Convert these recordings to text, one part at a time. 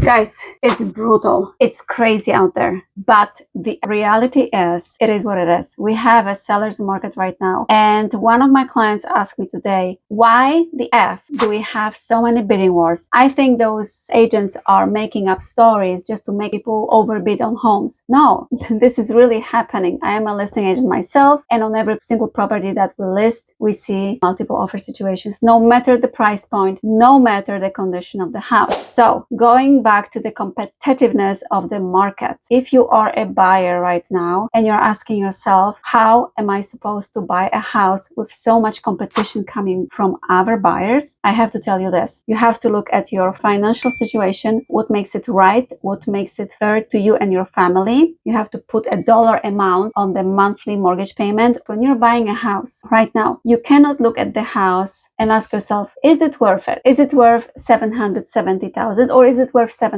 Guys, it's brutal. It's crazy out there. But the reality is, it is what it is. We have a seller's market right now. And one of my clients asked me today, why the F do we have so many bidding wars? I think those agents are making up stories just to make people overbid on homes. No, this is really happening. I am a listing agent myself, and on every single property that we list, we see multiple offer situations, no matter the price point, no matter the condition of the house. So going back to the competitiveness of the market. If you are a buyer right now and you're asking yourself, how am I supposed to buy a house with so much competition coming from other buyers? I have to tell you this. You have to look at your financial situation, what makes it right, what makes it fair to you and your family. You have to put a dollar amount on the monthly mortgage payment. When you're buying a house right now, you cannot look at the house and ask yourself, is it worth it? Is it worth $770,000 or is it worth $700,000?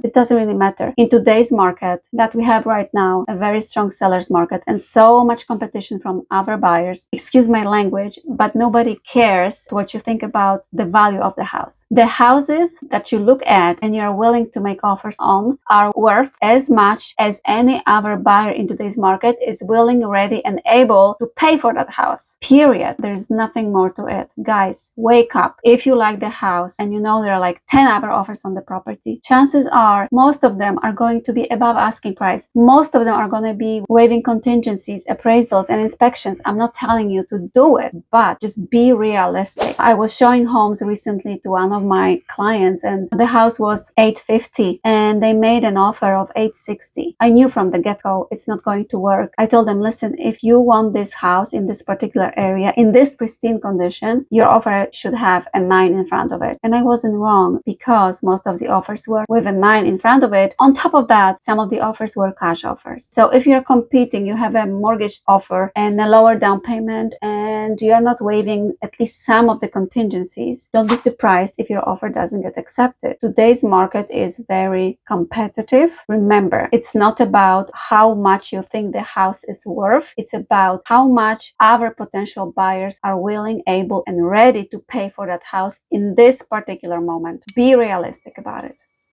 It doesn't really matter. In today's market that we have right now, a very strong seller's market and so much competition from other buyers, excuse my language, but nobody cares what you think about the value of the house. The houses that you look at and you're willing to make offers on are worth as much as any other buyer in today's market is willing, ready, and able to pay for that house. Period. There's nothing more to it. Guys, wake up. If you like the house and you know there are like 10 other offers on the property, chances are most of them are going to be above asking price. Most of them are going to be waiving contingencies, appraisals, and inspections. I'm not telling you to do it, but just be realistic. I was showing homes recently to one of my clients and the house was $850 and they made an offer of $860. I knew from the get-go it's not going to work. I told them, listen, if you want this house in this particular area, in this pristine condition, your offer should have a 9 in front of it. And I wasn't wrong because most of the offers were with a 9 in front of it. On top of that, some of the offers were cash offers. So if you're competing, you have a mortgage offer and a lower down payment and you're not waiving at least some of the contingencies, don't be surprised if your offer doesn't get accepted. Today's market is very competitive. Remember, it's not about how much you think the house is worth. It's about how much other potential buyers are willing, able, and ready to pay for that house in this particular moment. Be realistic about it.